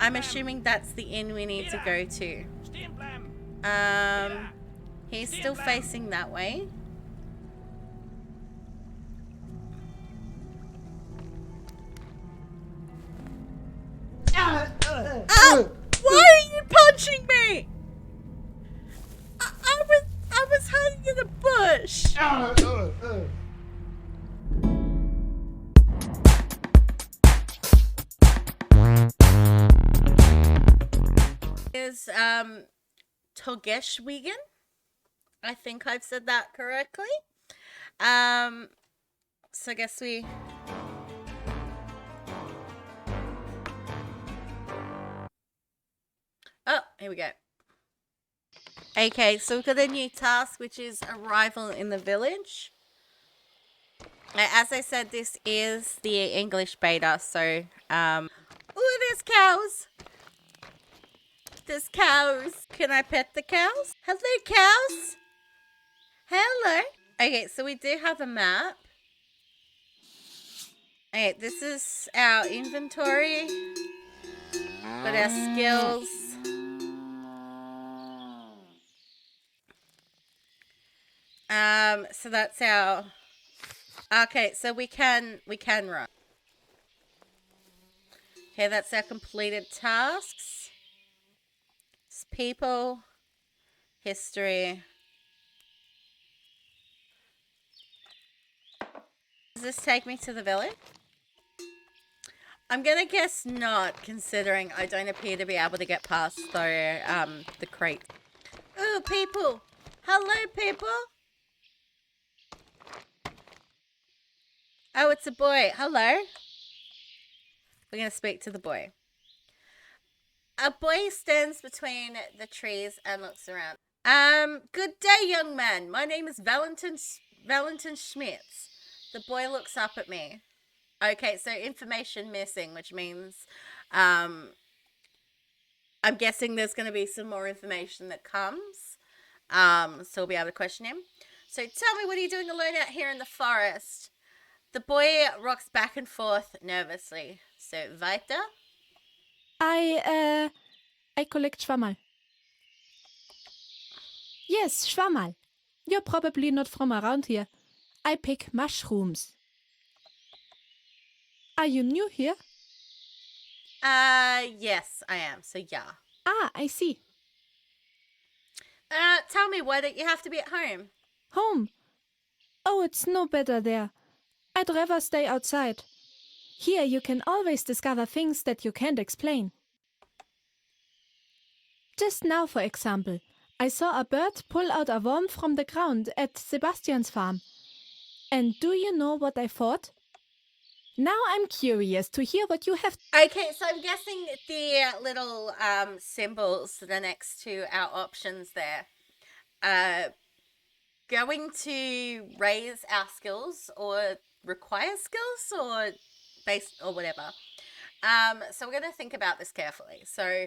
I'm assuming that's the inn we need to go to. He's still facing that way. Oh! Why are you punching me? I was hiding in a bush. Is Totgeschwiegen. I think I've said that correctly. So I guess we. Oh, here we go. Okay, so we've got a new task, which is arrival in the village. As I said, this is the English beta, so ooh, there's cows. There's cows. Can I pet the cows? Hello, cows. Hello. Okay, so we do have a map. Okay, this is our inventory. Got our skills. So that's our. Okay, so we can run. Okay, that's our completed tasks. It's people, history. Does this take me to the village? I'm gonna guess not, considering I don't appear to be able to get past the crate. Ooh, people! Hello, people! Oh, it's a boy. Hello. We're going to speak to the boy. A boy stands between the trees and looks around. Good day, young man. My name is Valentin Schmitz. The boy looks up at me. Okay, so information missing, which means I'm guessing there's going to be some more information that comes. So we'll be able to question him. So tell me, what are you doing alone out here in the forest? The boy rocks back and forth nervously. So, weiter? I collect Schwammerl. Yes, Schwammerl. You're probably not from around here. I pick mushrooms. Are you new here? Yes, I am. So, yeah. Ah, I see. Tell me, why don't you have to be at home? Home? Oh, it's no better there. I'd rather stay outside. Here you can always discover things that you can't explain. Just now, for example, I saw a bird pull out a worm from the ground at Sebastian's farm. And do you know what I thought? Now I'm curious to hear what you have. Okay, so I'm guessing the little symbols that are next to our options there going to raise our skills or require skills or whatever. So we're going to think about this carefully. So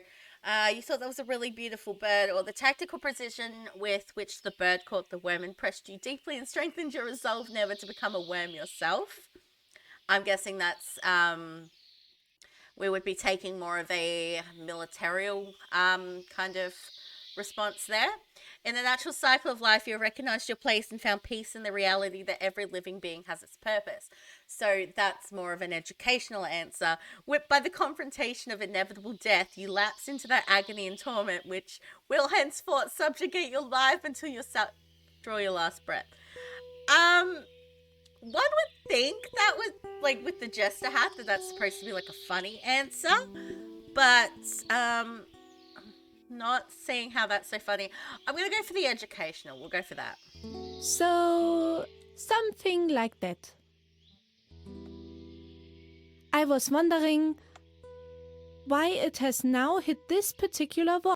you thought that was a really beautiful bird, or the tactical precision with which the bird caught the worm impressed you deeply and strengthened your resolve never to become a worm yourself. I'm guessing that's we would be taking more of a militarial kind of response there. In the natural cycle of life, you recognized your place and found peace in the reality that every living being has its purpose. So that's more of an educational answer. Whipped by the confrontation of inevitable death, you lapse into that agony and torment which will henceforth subjugate your life until you draw your last breath. One would think that would, like, with the jester hat, that's supposed to be like a funny answer, but not seeing how that's so funny. I'm gonna go for the educational. We'll go for that. So, something like that. I was wondering why it has now hit this particular wall.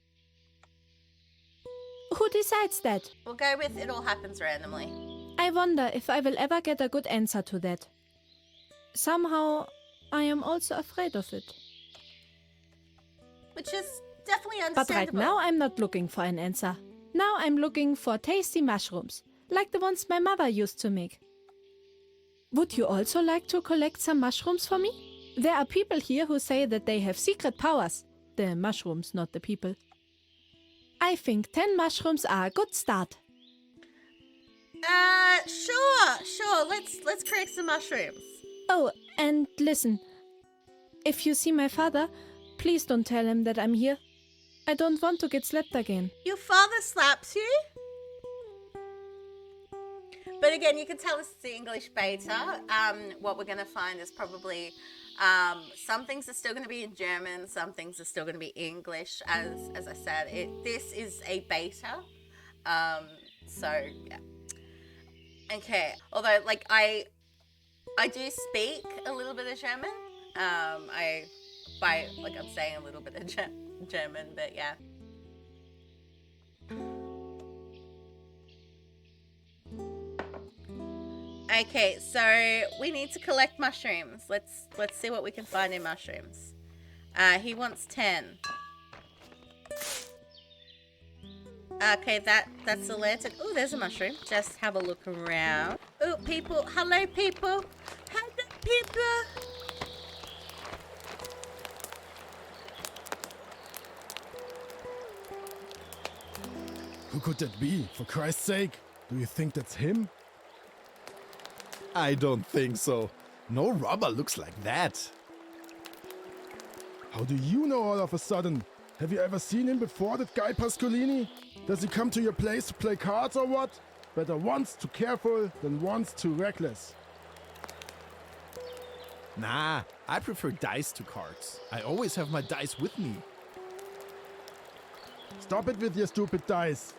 Who decides that? We'll go with it all happens randomly. I wonder if I will ever get a good answer to that. Somehow, I am also afraid of it. Which is definitely But understandable. right now I'm not looking for an answer. Now I'm looking for tasty mushrooms, like the ones my mother used to make. Would you also like to collect some mushrooms for me? There are people here who say that they have secret powers. the mushrooms, not the people. I think 10 mushrooms are a good start. Sure. Let's create some mushrooms. Oh, and listen. If you see my father, please don't tell him that I'm here. I don't want to get slapped again. Your father slaps you? But again, you can tell this is the English beta. What we're going to find is probably some things are still going to be in German, some things are still going to be English. As I said, this is a beta. So yeah. Okay. Although, like, I do speak a little bit of German. I'm saying a little bit of German, but yeah. Okay, so we need to collect mushrooms. Let's see what we can find in mushrooms. He wants 10. Okay, that's a lantern. Oh, there's a mushroom. Just have a look around. Oh, people. Hello, people. Hello, people. Who could that be? For Christ's sake, do you think that's him? I don't think so. No robber looks like that. How do you know all of a sudden? Have you ever seen him before, that guy Pascolini? Does he come to your place to play cards or what? Better once too careful than once too reckless. Nah, I prefer dice to cards. I always have my dice with me. Stop it with your stupid dice.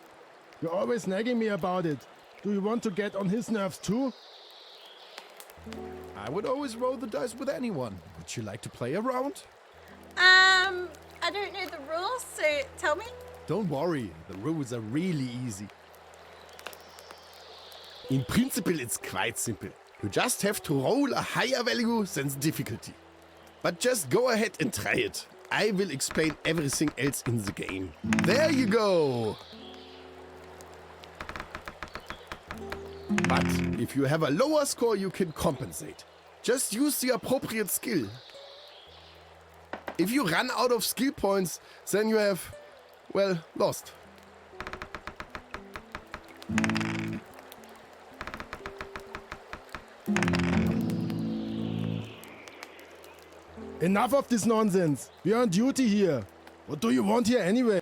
You're always nagging me about it. Do you want to get on his nerves too? I would always roll the dice with anyone. Would you like to play a round? I don't know the rules, so tell me. Don't worry, the rules are really easy. In principle, it's quite simple. You just have to roll a higher value than the difficulty. But just go ahead and try it. I will explain everything else in the game. There you go! But if you have a lower score, you can compensate. Just use the appropriate skill. If you run out of skill points, then you have, well, lost. Enough of this nonsense. We're on duty here. What do you want here anyway?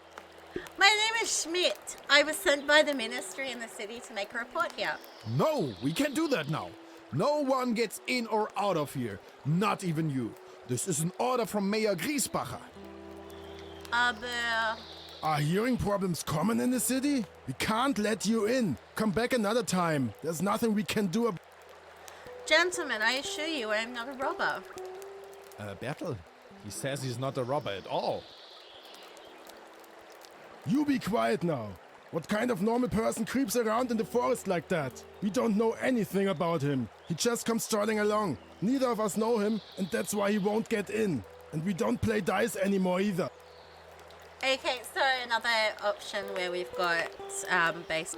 My name is Schmidt. I was sent by the ministry in the city to make a report here. No, we can't do that now. No one gets in or out of here. Not even you. This is an order from Mayor Griesbacher. Aber... Are hearing problems common in the city? We can't let you in. Come back another time. There's nothing we can do about... Gentlemen, I assure you I am not a robber. Bertel, he says he's not a robber at all. You be quiet now. What kind of normal person creeps around in the forest like that? We don't know anything about him. He just comes strolling along. Neither of us know him, and that's why he won't get in. And we don't play dice anymore either. Okay, so another option where we've got base.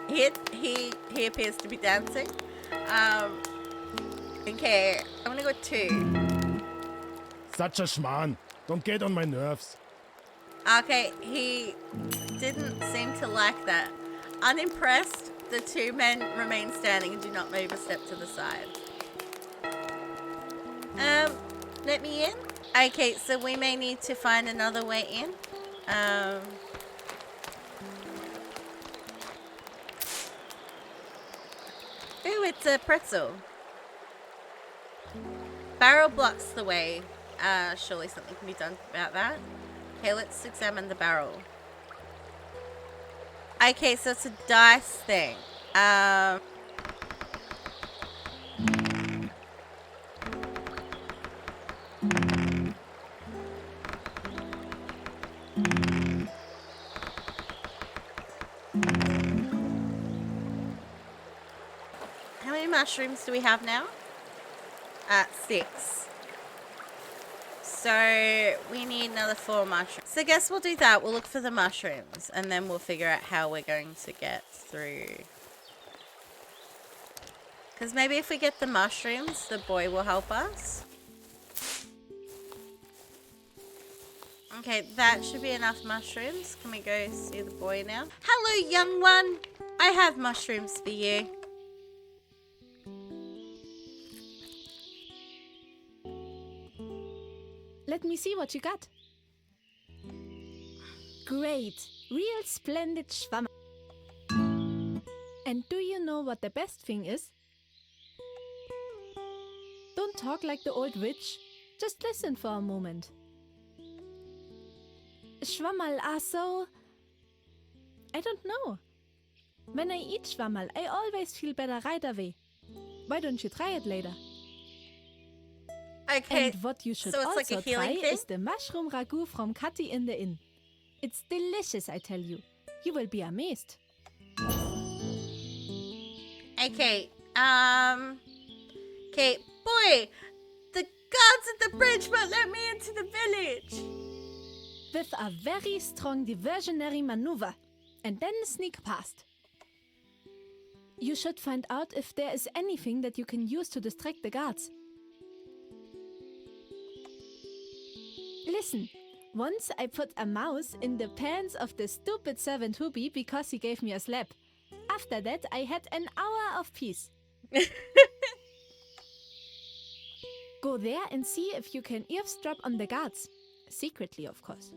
He appears to be dancing. Okay, I'm gonna go 2. Such a schmarrn. Don't get on my nerves. Okay, he didn't seem to like that. Unimpressed, the 2 men remain standing and do not move a step to the side. Let me in. Okay, so we may need to find another way in. Ooh, it's a pretzel. Barrel blocks the way. Surely something can be done about that. Okay, let's examine the barrel. Okay, so it's a dice thing. How many mushrooms do we have now? 6. So we need another 4 mushrooms. So I guess we'll do that. We'll look for the mushrooms and then we'll figure out how we're going to get through. Because maybe if we get the mushrooms, the boy will help us. Okay, that should be enough mushrooms. Can we go see the boy now? Hello, young one. I have mushrooms for you. Let me see what you got. Great, real splendid Schwammerl. And do you know what the best thing is? Don't talk like the old witch. Just listen for a moment. Schwammerl are so... I don't know. When I eat Schwammerl, I always feel better right away. Why don't you try it later? Okay, And what you should so it's like also a healing try thing? is the mushroom ragu from Kati in the inn. It's delicious, I tell you. You will be amazed. Okay, okay, boy, the guards at the bridge won't let me into the village. With a very strong diversionary maneuver, and then sneak past. You should find out if there is anything that you can use to distract the guards. Listen, once I put a mouse in the pants of the stupid servant Hubi because he gave me a slap. After that, I had an hour of peace. Go there and see if you can eavesdrop on the guards. Secretly, of course.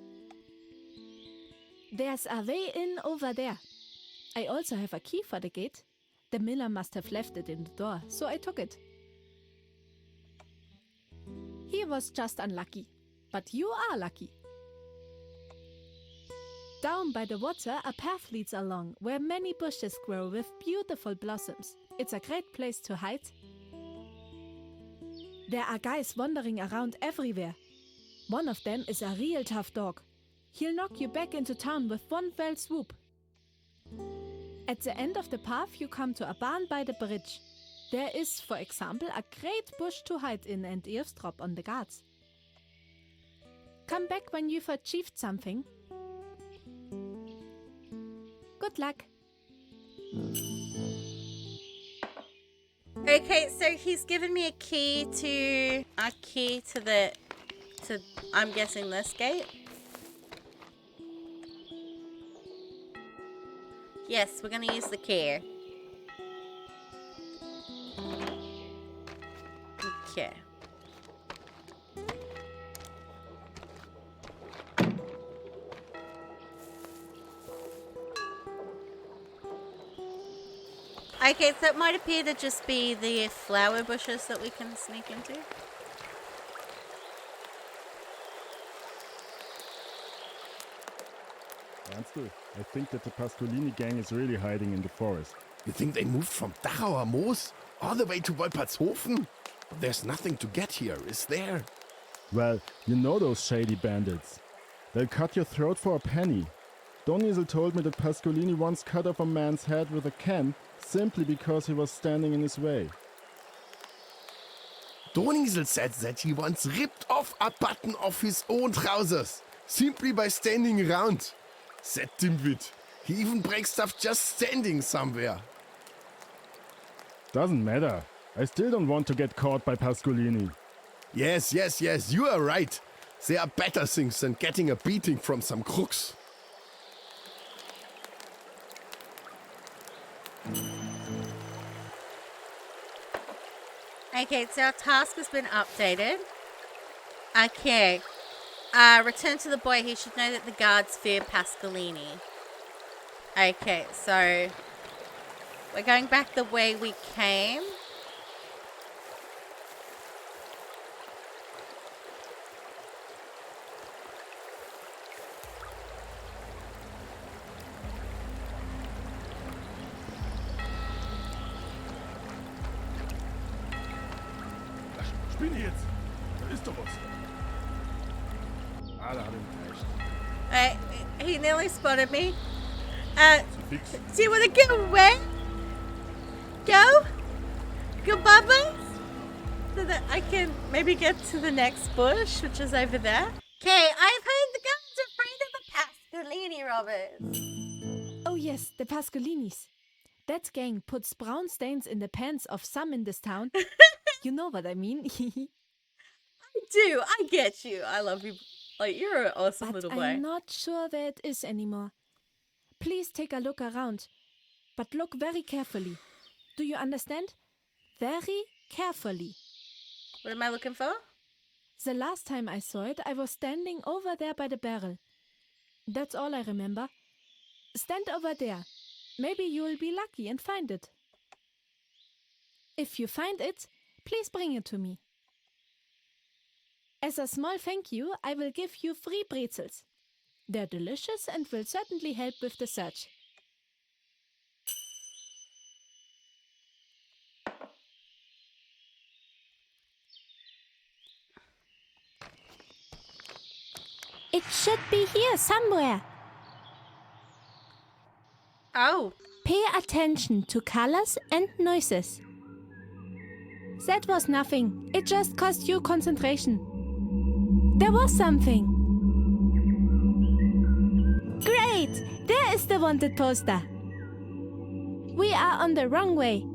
There's a way in over there. I also have a key for the gate. The miller must have left it in the door, so I took it. He was just unlucky, but you are lucky. Down by the water, a path leads along, where many bushes grow with beautiful blossoms. It's a great place to hide. There are guys wandering around everywhere. One of them is a real tough dog. He'll knock you back into town with one fell swoop. At the end of the path, you come to a barn by the bridge. There is, for example, a great bush to hide in and eavesdrop on the guards. Come back when you've achieved something. Good luck. Okay, so he's given me a key to I'm guessing this gate. Yes, we're gonna use the key. Okay. Okay, so it might appear to just be the flower bushes that we can sneak into. Ernstl, I think that the Pascolini gang is really hiding in the forest. You think they moved from Dachauer Moos all the way to Wolpertshofen? There's nothing to get here, is there? Well, you know those shady bandits. They'll cut your throat for a penny. Donizel told me that Pascolini once cut off a man's head with a can simply because he was standing in his way. Donizel said that he once ripped off a button of his own trousers simply by standing around. That dimwit. He even breaks stuff just standing somewhere. Doesn't matter. I still don't want to get caught by Pascolini. Yes, you are right. There are better things than getting a beating from some crooks. Okay, so our task has been updated. Okay. Return to the boy. He should know that the guards fear Pascolini. Okay, so we're going back the way we came. Spinne jetzt! Da ist doch was. Ah, da hat er mich erwischt. He nearly spotted me. Zu fix. Do you want to get away? Go? Go, Bubba? So that I can maybe get to the next bush, which is over there. Okay, I've heard the guards are afraid of the Pascolini robbers. Oh yes, the Pascolinis. That gang puts brown stains in the pants of some in this town. You know what I mean. I do. I get you. I love you. Like, you're an awesome But little boy. I'm not sure where it is anymore. Please take a look around, but look very carefully. Do you understand? Very carefully. What am I looking for? The last time I saw it, I was standing over there by the barrel. That's all I remember. Stand over there. Maybe you'll be lucky and find it. If you find it, please bring it to me. As a small thank you, I will give you free pretzels. They're delicious and will certainly help with the search. It should be here somewhere. Oh, Pay attention to colors and noises. That was nothing. It just cost you concentration. There was something. Great! There is the wanted poster. We are on the wrong way.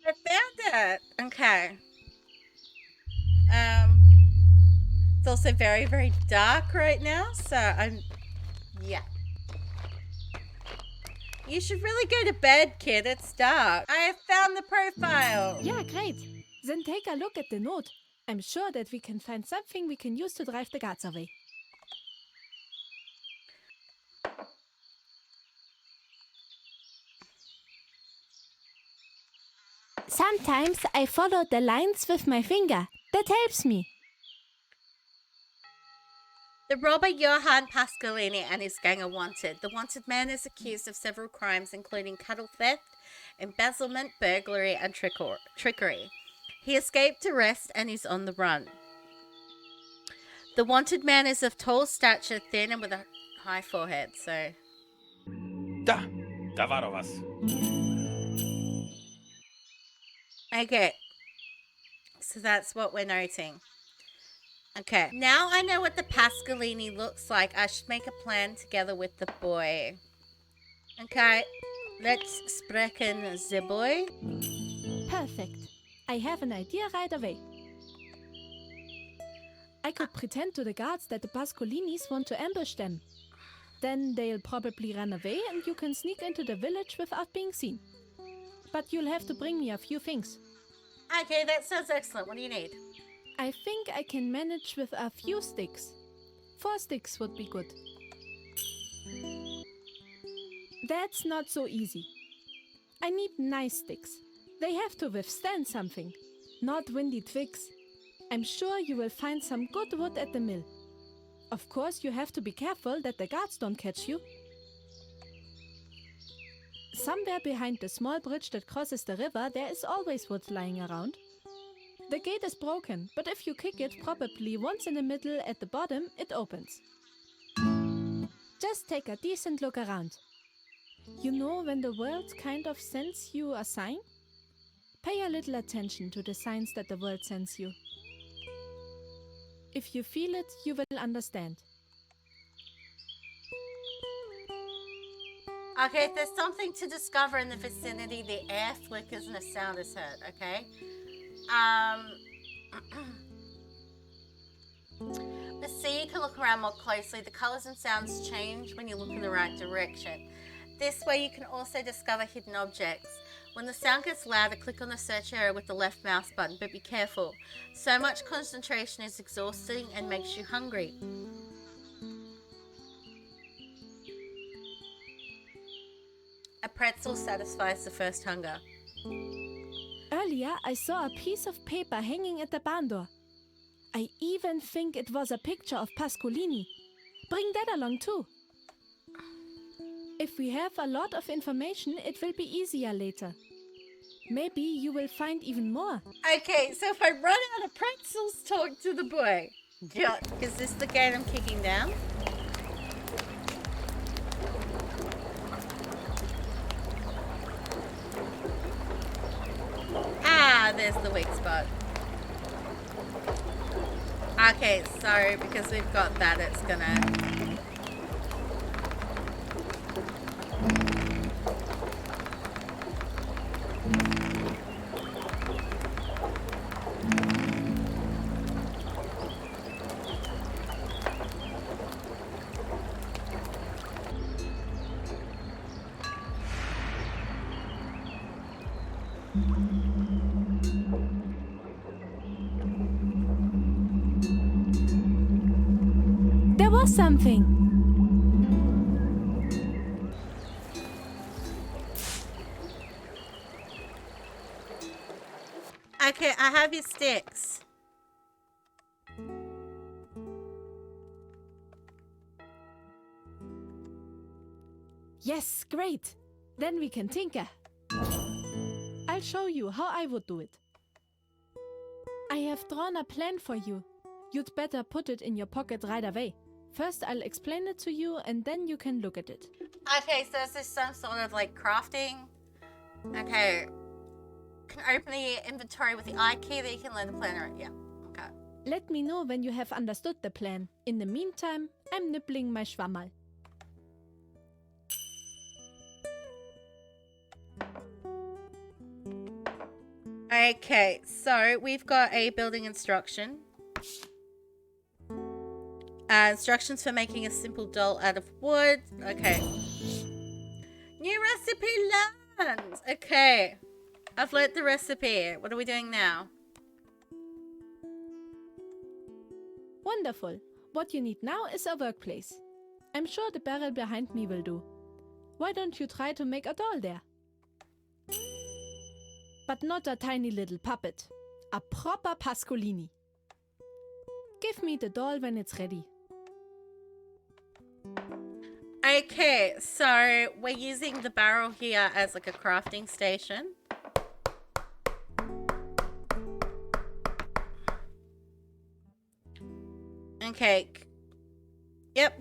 I found it. Okay. It's also very, very dark right now, so yeah. You should really go to bed, kid. It's dark. I have found the profile. Yeah, great. Then take a look at the note. I'm sure that we can find something we can use to drive the guards away. Sometimes I follow the lines with my finger. That helps me. The robber Johann Pasqualini and his gang are wanted. The wanted man is accused of several crimes, including cattle theft, embezzlement, burglary, and trickery. He escaped arrest and is on the run. The wanted man is of tall stature, thin, and with a high forehead, so... Da war doch was. Okay. So that's what we're noting. Okay. Now I know what the Pasqualini looks like. I should make a plan together with the boy. Okay. Let's sprechen the boy. Perfect. I have an idea right away. I could pretend to the guards that the Pascolinis want to ambush them. Then they'll probably run away and you can sneak into the village without being seen. But you'll have to bring me a few things. Okay, that sounds excellent. What do you need? I think I can manage with a few sticks. 4 sticks would be good. That's not so easy. I need nice sticks. They have to withstand something, not windy twigs. I'm sure you will find some good wood at the mill. Of course, you have to be careful that the guards don't catch you. Somewhere behind the small bridge that crosses the river, there is always wood lying around. The gate is broken, but if you kick it probably once in the middle at the bottom, it opens. Just take a decent look around. You know when the world kind of sends you a sign? Pay a little attention to the signs that the world sends you. If you feel it, you will understand. Okay, if there's something to discover in the vicinity, the air flickers and a sound is heard, okay? Let's see, you can look around more closely. The colors and sounds change when you look in the right direction. This way you can also discover hidden objects. When the sound gets louder, click on the search area with the left mouse button, but be careful. So much concentration is exhausting and makes you hungry. A pretzel satisfies the first hunger. Earlier, I saw a piece of paper hanging at the barn door. I even think it was a picture of Pascolini. Bring that along too. If we have a lot of information, it will be easier later. Maybe you will find even more. Okay, so if I run out of pretzels, talk to the boy. Yeah, is this the gate I'm kicking down? Ah, there's the weak spot. Okay, so because we've got that, it's gonna... There was something. Okay, I have your sticks. Yes, great. Then we can tinker. I'll show you how I would do it. I have drawn a plan for you. You'd better put it in your pocket right away. First, I'll explain it to you and then you can look at it. Okay, so is this some sort of like crafting? Okay. Can open the inventory with the I key that you can learn the planner. Yeah, okay. Let me know when you have understood the plan. In the meantime, I'm nibbling my Schwammerl. Okay, so we've got a building instruction. Instructions for making a simple doll out of wood. Okay. New recipe learned. Okay. I've learnt the recipe. What are we doing now? Wonderful. What you need now is a workplace. I'm sure the barrel behind me will do. Why don't you try to make a doll there? But not a tiny little puppet. A proper Pascolini. Give me the doll when it's ready. Okay, so we're using the barrel here as like a crafting station. Okay. Yep.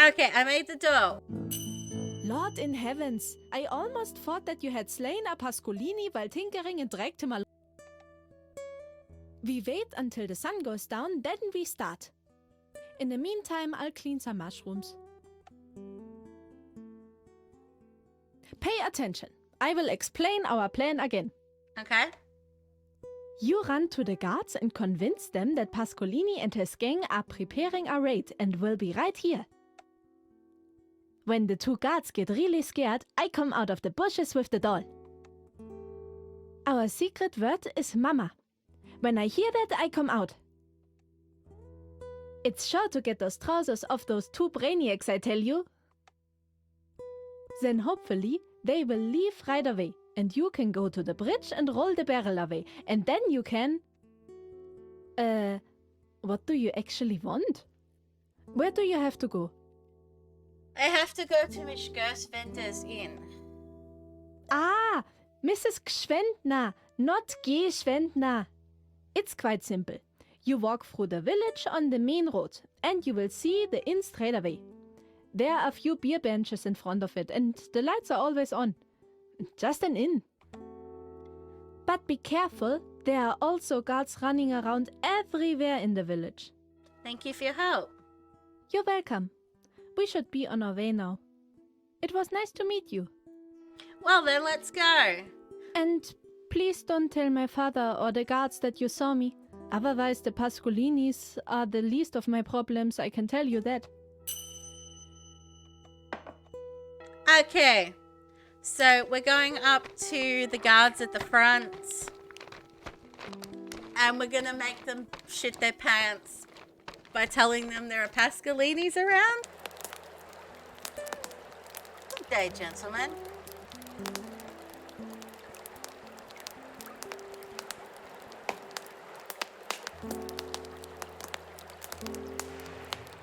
Okay, I made the doll. Lord in heavens, I almost thought that you had slain a Pascolini while tinkering and dragged him along. We wait until the sun goes down, then we start. In the meantime, I'll clean some mushrooms. Pay attention. I will explain our plan again. Okay. You run to the guards and convince them that Pascolini and his gang are preparing a raid and will be right here. When the two guards get really scared, I come out of the bushes with the doll. Our secret word is Mama. When I hear that, I come out. It's sure to get those trousers off those two brainiacs, I tell you. Then hopefully they will leave right away, and you can go to the bridge and roll the barrel away, and then you can... what do you actually want? Where do you have to go? I have to go to Miss Gerstventer's inn. Ah, Mrs. Gschwendner, not Geschwendner. It's quite simple. You walk through the village on the main road, and you will see the inn straight away. There are a few beer benches in front of it, and the lights are always on. Just an inn. But be careful, there are also guards running around everywhere in the village. Thank you for your help. You're welcome. We should be on our way now. It was nice to meet you. Well then, let's go. And please don't tell my father or the guards that you saw me. Otherwise, the Pascolinis are the least of my problems, I can tell you that. Okay. So we're going up to the guards at the front. And we're gonna make them shit their pants by telling them there are Pascolinis around. Good day, gentlemen.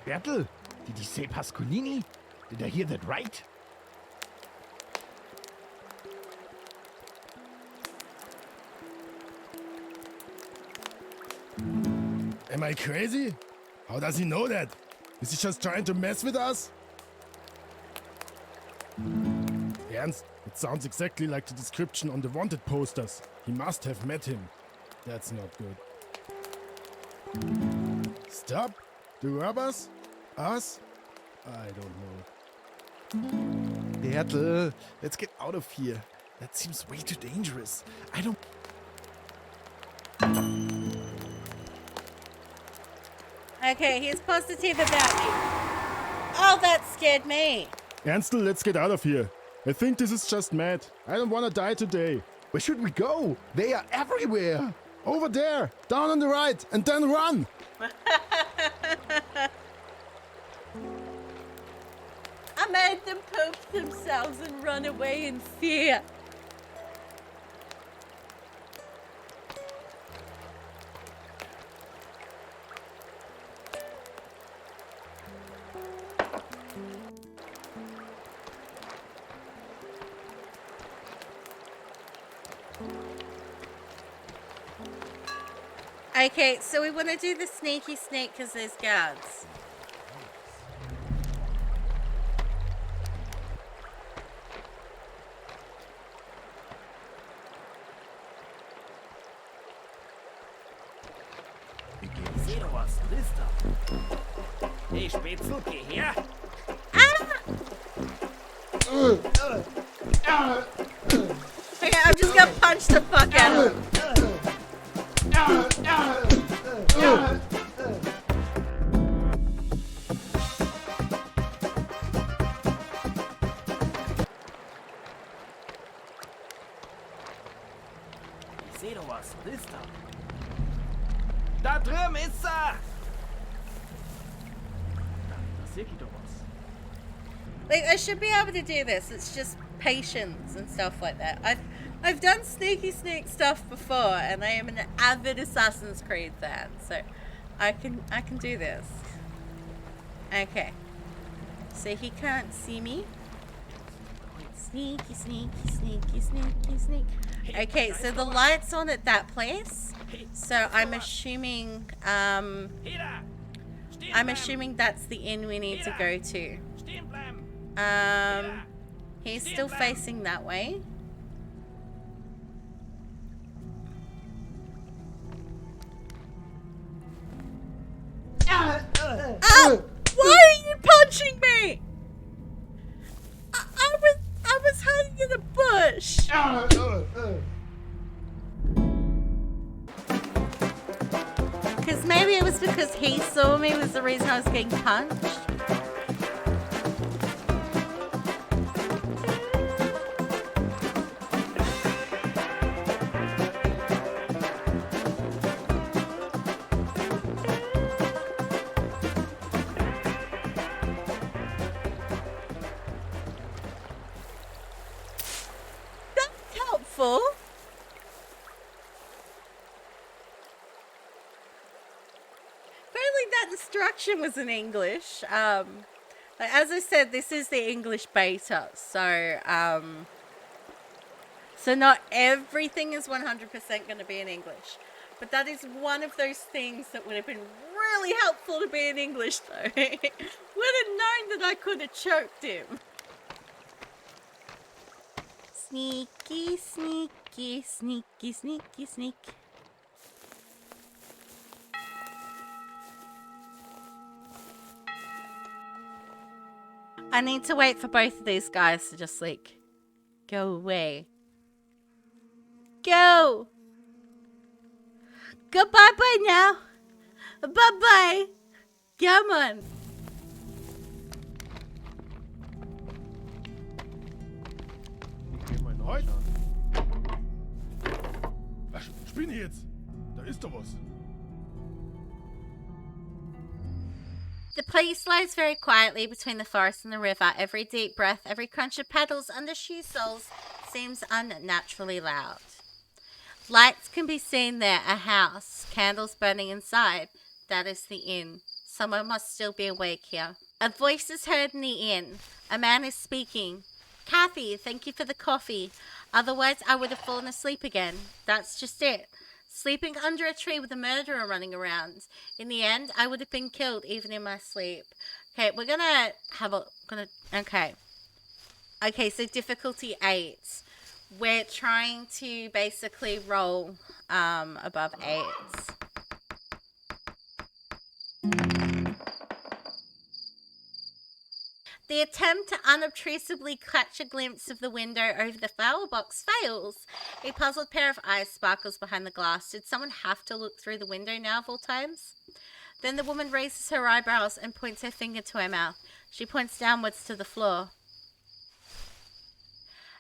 Bertel, did he say Pascolini? Did I hear that right? Am I crazy? How does he know that? Is he just trying to mess with us? Ernst, it sounds exactly like the description on the wanted posters. He must have met him. That's not good. Stop? The robbers? Us? I don't know. Bertel, let's get out of here. That seems way too dangerous. I don't... Okay, he's positive about me. Oh, that scared me. Ansel, let's get out of here. I think this is just mad. I don't want to die today. Where should we go? They are everywhere. Over there, down on the right, and then run. I made them poop themselves and run away in fear. Okay, so we want to do the sneaky sneak because there's guards. Ich sehe doch was. Was ist da? Hey, Spätzl, geh her. Okay, I'm just gonna punch the fuck out of him. Ich sehe doch was. Was ist da? Da drüben ist er! Da sehe ich doch was. Like, I should be able to do this. It's just patience and stuff like that. I've done sneaky sneak stuff before, and I am an avid Assassin's Creed fan, so I can do this. Okay. So he can't see me. Sneaky, sneaky, sneaky, sneaky, sneak. Okay, so the light's on at that place. So I'm assuming Hier da! Stehen I'm bleiben! assuming that's the inn we need to go to. Stehen bleiben! He's still facing that way. Oh! Why are you punching me? I was hiding in the bush. Because maybe it was because he saw me was the reason I was getting punched. That's helpful. Apparently that instruction was in English. Like, as I said, this is the English beta, so so not everything is 100% going to be in English. But that is one of those things that would have been really helpful to be in English, though. Would have known that I could have choked him. Sneaky, sneaky, sneaky, sneaky, sneak. I need to wait for both of these guys to just, like, go away. Go! Go bye-bye now. Bye-bye. Come on. Geh mal in Heute. Ach, spinne jetzt. Da ist doch was. The place lies very quietly between the forest and the river. Every deep breath, every crunch of paddles under shoe soles seems unnaturally loud. Lights can be seen there, a house, candles burning inside. That is the inn. Someone must still be awake here. A voice is heard in the inn. A man is speaking. Kathy, thank you for the coffee. Otherwise, I would have fallen asleep again. That's just it. Sleeping under a tree with a murderer running around. In the end, I would have been killed even in my sleep. Okay, we're gonna have a... Okay. Okay, so difficulty 8. We're trying to basically roll above 8. The attempt to unobtrusively catch a glimpse of the window over the flower box fails. A puzzled pair of eyes sparkles behind the glass. Did someone have to look through the window now of all times? Then the woman raises her eyebrows and points her finger to her mouth. She points downwards to the floor.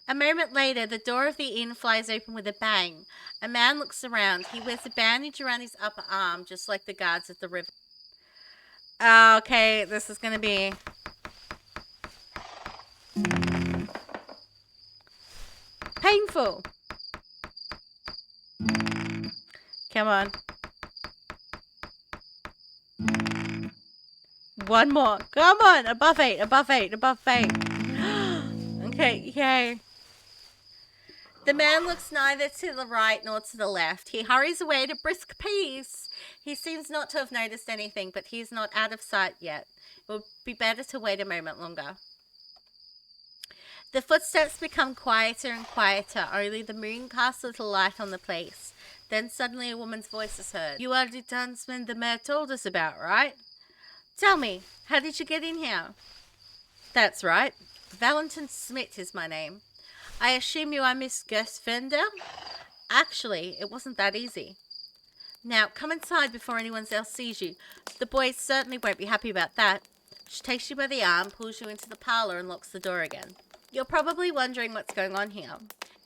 A moment later, the door of the inn flies open with a bang. A man looks around. He wears a bandage around his upper arm, just like the guards at the river. Okay, this is going to be... painful. Come on. One more. Come on. Above 8, above 8, above 8. Okay, yay. The man looks neither to the right nor to the left. He hurries away at a brisk pace. He seems not to have noticed anything, but he's not out of sight yet. It would be better to wait a moment longer. The footsteps become quieter and quieter. Only the moon casts a little light on the place. Then suddenly a woman's voice is heard. You are the townsman the mayor told us about, right? Tell me, how did you get in here? That's right. Valentin Smith is my name. I assume you are Miss Gersfender? Actually, it wasn't that easy. Now, come inside before anyone else sees you. The boys certainly won't be happy about that. She takes you by the arm, pulls you into the parlour and locks the door again. You're probably wondering what's going on here.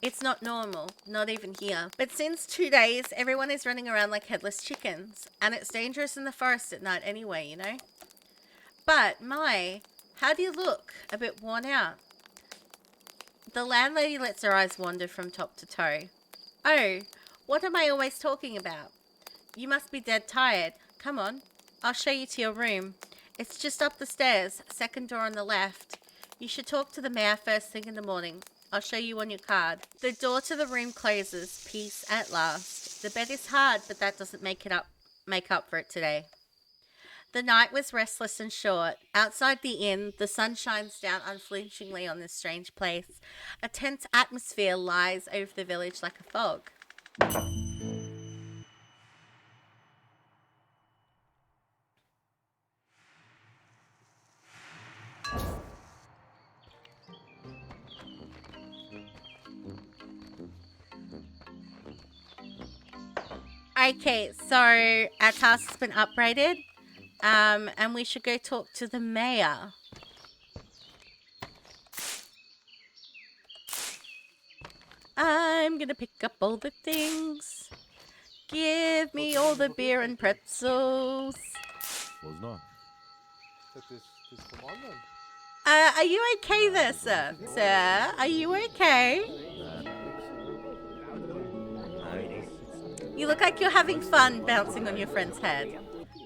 It's not normal, not even here. But since 2 days, everyone is running around like headless chickens. And it's dangerous in the forest at night anyway, you know? But, how do you look? A bit worn out. The landlady lets her eyes wander from top to toe. Oh, what am I always talking about? You must be dead tired. Come on, I'll show you to your room. It's just up the stairs, second door on the left. You should talk to the mayor first thing in the morning. I'll show you on your card. The door to the room closes. Peace at last. The bed is hard, but that doesn't make up for it today. The night was restless and short. Outside the inn, the sun shines down unflinchingly on this strange place. A tense atmosphere lies over the village like a fog. Okay, so our task has been upgraded. And we should go talk to the mayor. I'm gonna pick up all the things. Give me all the beer and pretzels. Was not. Dat is van anderen. Are you okay there, sir? Sir, are you okay? You look like you're having fun bouncing on your friend's head.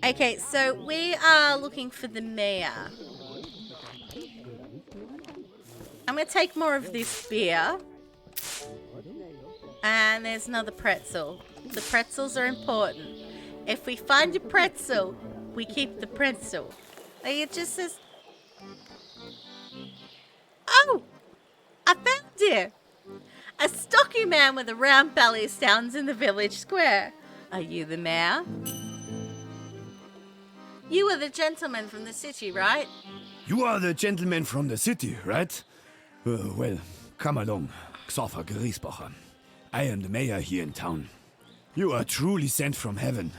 Okay, so we are looking for the mayor. I'm going to take more of this beer. And there's another pretzel. The pretzels are important. If we find a pretzel, we keep the pretzel. It just says... Oh! I found it! A stocky man with a round belly stands in the village square. Are you the mayor? You are the gentleman from the city, right? You are the gentleman from the city, right? Well, come along, Xoffer Griesbacher. I am the mayor here in town. You are truly sent from heaven.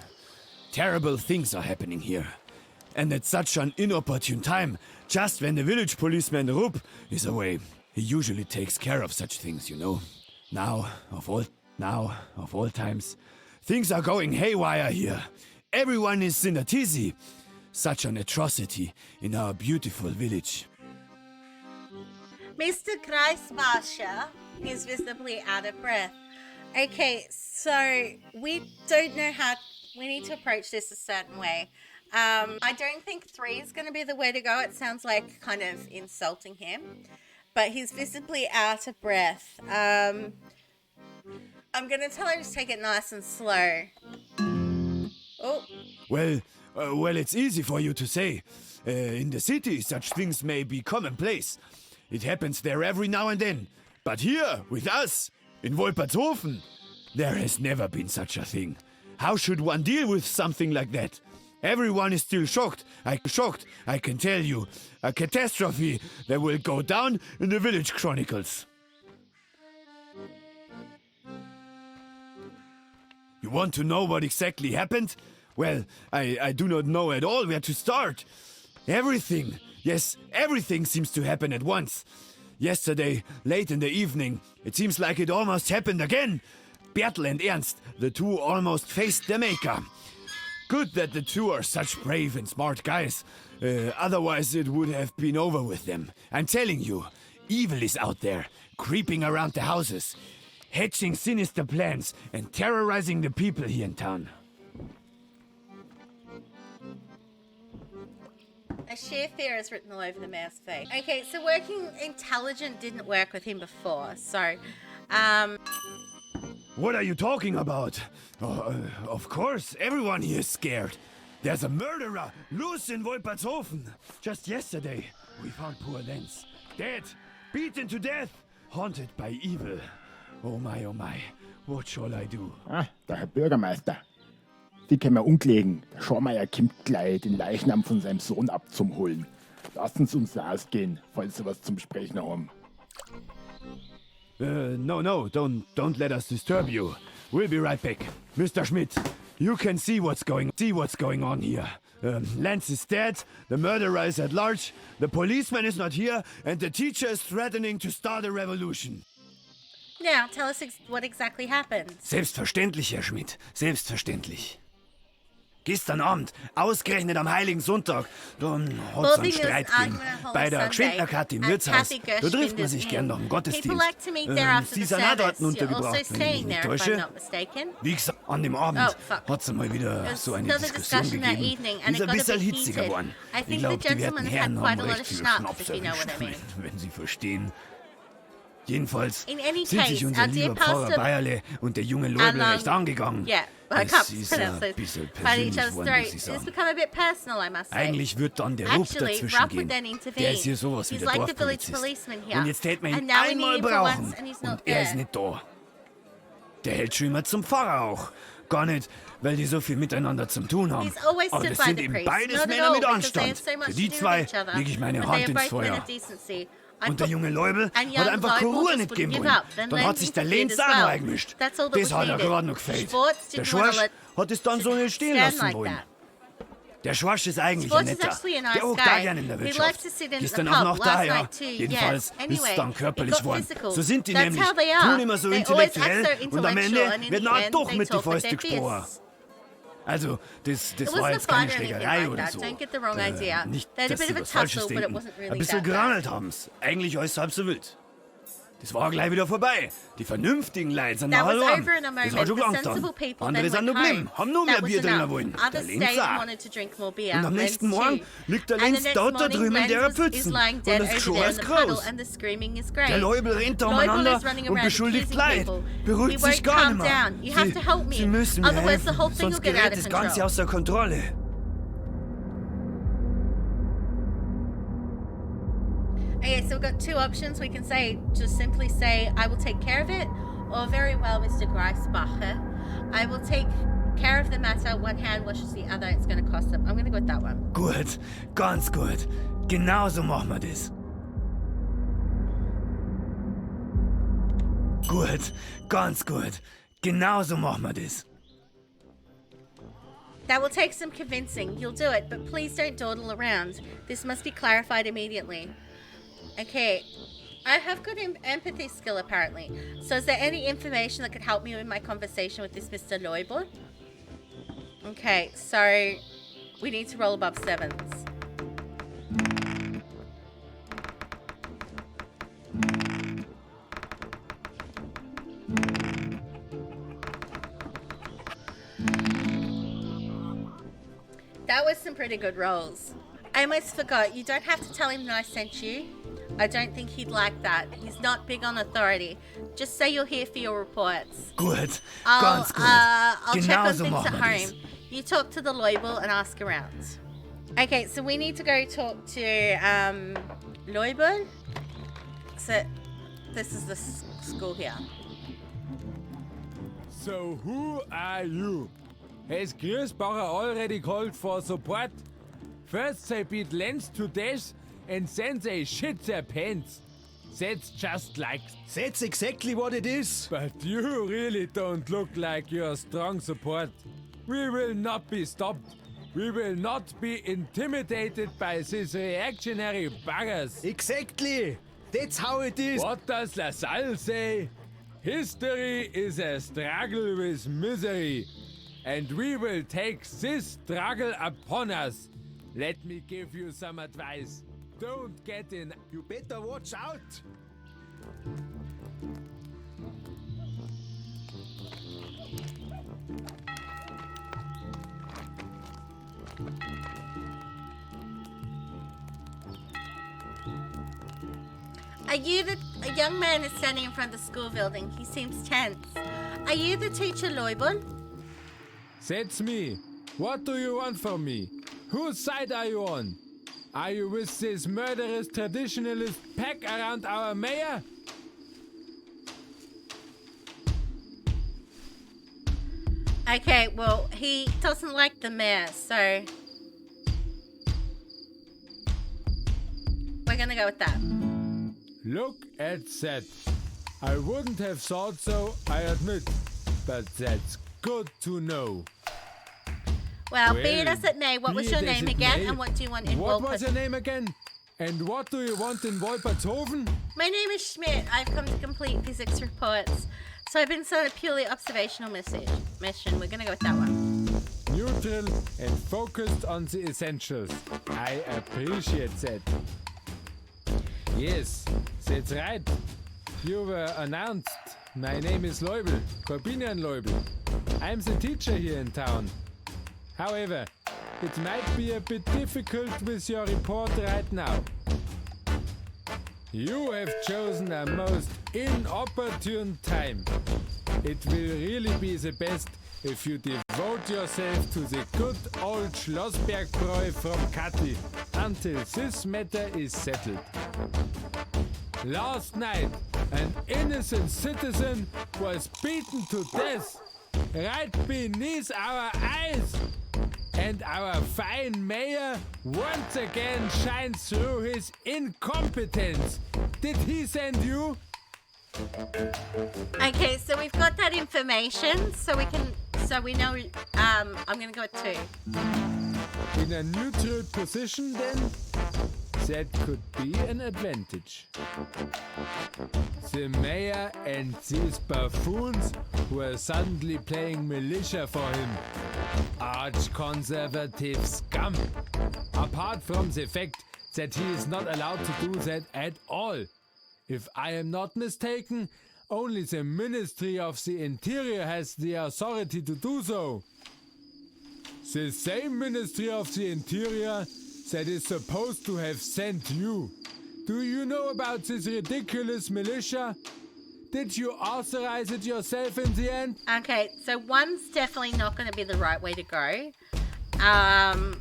Terrible things are happening here. And at such an inopportune time, just when the village policeman Rupp is away. He usually takes care of such things, you know. Now, of all times, things are going haywire here. Everyone is in a tizzy. Such an atrocity in our beautiful village. Mr. Kreisbacher is visibly out of breath. Okay, so we don't know how... We need to approach this a certain way. I don't think 3 is going to be the way to go. It sounds like kind of insulting him. But he's visibly out of breath. I'm going to tell him to take it nice and slow. Oh. Well, it's easy for you to say. In the city, such things may be commonplace. It happens there every now and then. But here, with us, in Wolpertshofen, there has never been such a thing. How should one deal with something like that? Everyone is still shocked. I can tell you. A catastrophe that will go down in the village chronicles. You want to know what exactly happened? Well, I do not know at all where to start. Everything, yes, everything seems to happen at once. Yesterday, late in the evening, it seems like it almost happened again. Bertel and Ernst, the two almost faced their maker. Good that the two are such brave and smart guys. Otherwise, it would have been over with them. I'm telling you, evil is out there, creeping around the houses, hatching sinister plans, and terrorizing the people here in town. A sheer fear is written all over the mayor's face. Okay, so working intelligent didn't work with him before, so, What are you talking about? Of course, everyone here is scared. There's a murderer loose in Wolpertshofen. Just yesterday, we found poor Lenz, dead, beaten to death, haunted by evil. Oh my, what shall I do? Ah, der Herr Bürgermeister. Die können wir umlegen. Der Schormeier kommt gleich, den Leichnam von seinem Sohn abzumholen. Lassen Sie uns rausgehen, falls Sie was zum Besprechen haben. No, don't let us disturb you. We'll be right back. Mr. Schmidt, you can see what's going on here. Lenz is dead, the murderer is at large, the policeman is not here, and the teacher is threatening to start a revolution. now tell us what exactly happened. Selbstverständlich, Herr Schmidt, selbstverständlich. Gestern Abend, ausgerechnet am Heiligen Sonntag, da hat's einen Streit gegeben. Bei der Geschwindnerkarte im Wirtshaus. Da trifft man sich gern nach dem Gottesdienst. Sie sind auch dort untergebracht, wenn ich mich nicht täusche. Wie gesagt, an dem Abend hat's mal wieder so eine Diskussion gegeben. Die ist ein bisschen hitziger geworden. Ich glaube, die werten Herren haben recht viel Schnaps erwischt, wenn Sie verstehen. Jedenfalls sind sich unser lieber Pfarrer Bayerle und der junge Leubel recht angegangen. Es ist ein bisschen persönlich geworden, muss ich sagen. Eigentlich wird dann der Rupp dazwischen gehen. Der ist hier sowas wie der Dorfpolizist. Und jetzt hätte man ihn einmal brauchen und er ist nicht da. Der hält schon immer zum Pfarrer auch. Gar nicht, weil die so viel miteinander zu tun haben. Aber das sind eben beides Männer mit Anstand. Für die zwei lege ich meine Hand ins Feuer. Und der junge Leubel hat einfach keine Ruhe nicht geben wollen. Dann hat sich der Lenz auch noch eingemischt. Das hat er gerade noch gefällt. Der Schorsch hat es dann so nicht stehen lassen wollen. Der Schorsch ist eigentlich ein netter. Der auch da gerne in der Wirtschaft. Gestern auch noch daher. Jedenfalls ist es dann körperlich geworden. So sind die nämlich. Tun immer so intellektuell und am Ende werden auch doch mit die Fäuste gesprochen. Also, das war jetzt keine Schlägerei oder so. Nicht, dass sie was Falsches denken. Ein bisschen gerangelt haben's. Eigentlich alles halb so wild. Das war gleich wieder vorbei. Die vernünftigen Leute sind nachher heim. Das hat schon gelangt dann. Andere sind noch geblieben, haben nur mehr Bier trinken wollen. Der Lenz auch. Und am nächsten Morgen liegt der Lenz dort da drüben in der Pfützen. Und das Geschrei ist groß. Der Leubel rennt da umeinander und beschuldigt Leid. Beruhigt sich gar nicht mehr. Sie müssen mir helfen, sonst gerät das Ganze außer Kontrolle. Okay, so we've got two options. We can just simply say, I will take care of it, or very well, Mr. Greisbacher, I will take care of the matter. One hand washes the other. It's going to cost them. I'm going to go with that one. Gut, ganz gut. Genau so machen wir das. Gut, ganz gut. Genau so machen wir das. That will take some convincing. You'll do it, but please don't dawdle around. This must be clarified immediately. Okay, I have good empathy skill apparently. So is there any information that could help me in my conversation with this Mr. Leubel? Okay, so we need to roll above 7s. That was some pretty good rolls. I almost forgot, you don't have to tell him that I sent you. I don't think he'd like that. He's not big on authority. Just say you're here for your reports. Gut, I'll ganz gut. check on Genau so things at machen wir home. das. You talk to the Leubel and ask around. Okay, so we need to go talk to Leubel. So this is the school here. So who are you? Has Griesbacher already called for support? First they beat Lenz to death and then they shit their pants. That's just like... That's exactly what it is. But you really don't look like you're strong support. We will not be stopped. We will not be intimidated by these reactionary buggers. Exactly. That's how it is. What does LaSalle say? History is a struggle with misery, and we will take this struggle upon us. Let me give you some advice. Don't get in. You better watch out. A young man is standing in front of the school building. He seems tense. Are you the teacher, Leubel? That's me. What do you want from me? Whose side are you on? Are you with this murderous traditionalist pack around our mayor? Okay, well, he doesn't like the mayor, so we're gonna go with that. Look at that. I wouldn't have thought so, I admit. But that's good to know. Well, be it as it may, what was be your it as name it again, may. and what do you want in What was Wolpert? your name again? And what do you want in Wolpertshofen? My name is Schmidt. I've come to complete physics reports. So I've been sent a purely observational mission. We're gonna go with that one. Neutral and focused on the essentials. I appreciate that. Yes, that's right. You were announced. My name is Leubel, Corbinian Leubel. I'm the teacher here in town. However, it might be a bit difficult with your report right now. You have chosen a most inopportune time. It will really be the best if you devote yourself to the good old Schlossbergbräu from Katy until this matter is settled. Last night, an innocent citizen was beaten to death right beneath our eyes. And our fine mayor once again shines through his incompetence. Did he send you? Okay, so we've got that information, so we know. I'm gonna go with 2. In a neutral position then? That could be an advantage. The mayor and these buffoons were suddenly playing militia for him. Arch-conservative scum. Apart from the fact that he is not allowed to do that at all. If I am not mistaken, only the Ministry of the Interior has the authority to do so. The same Ministry of the Interior that is supposed to have sent you. Do you know about this ridiculous militia? Did you authorize it yourself in the end? Okay, so 1's definitely not going to be the right way to go. I'm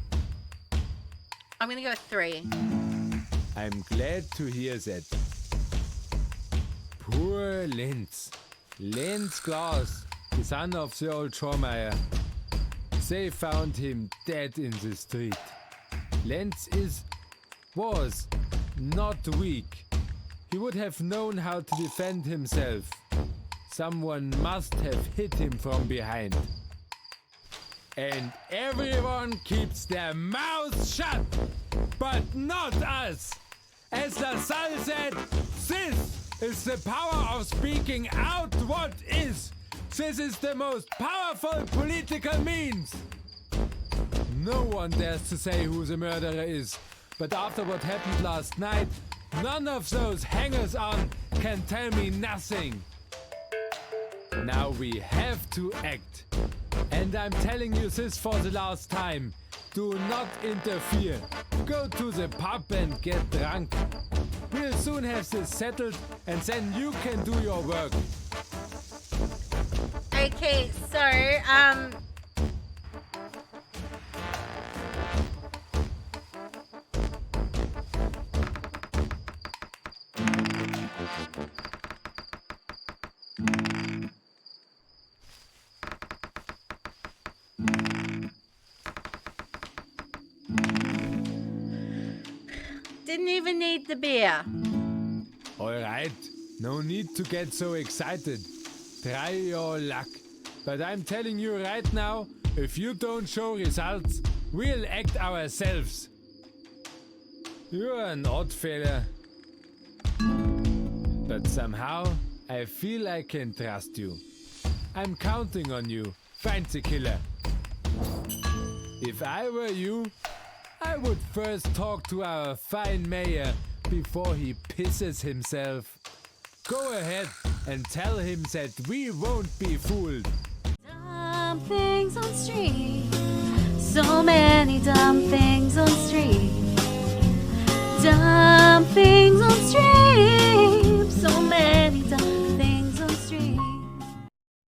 going to go with 3. I'm glad to hear that. Poor Lenz. Lenz Glass, the son of the old Schormeyer. They found him dead in the street. Lenz was not weak. He would have known how to defend himself. Someone must have hit him from behind. And everyone keeps their mouths shut, but not us. As LaSalle said, this is the power of speaking out what is. This is the most powerful political means. No one dares to say who the murderer is, but after what happened last night, none of those hangers-on can tell me nothing. Now we have to act. And I'm telling you this for the last time. Do not interfere. Go to the pub and get drunk. We'll soon have this settled and then you can do your work. Okay, so, didn't even need the beer. Alright, no need to get so excited. Try your luck. But I'm telling you right now, If you don't show results, we'll act ourselves. You're an odd fella. But somehow, I feel I can trust you. I'm counting on you, fancy killer. If I were you, I would first talk to our fine mayor before he pisses himself. Go ahead and tell him that we won't be fooled. Dumb things on street. So many dumb things on street. Dumb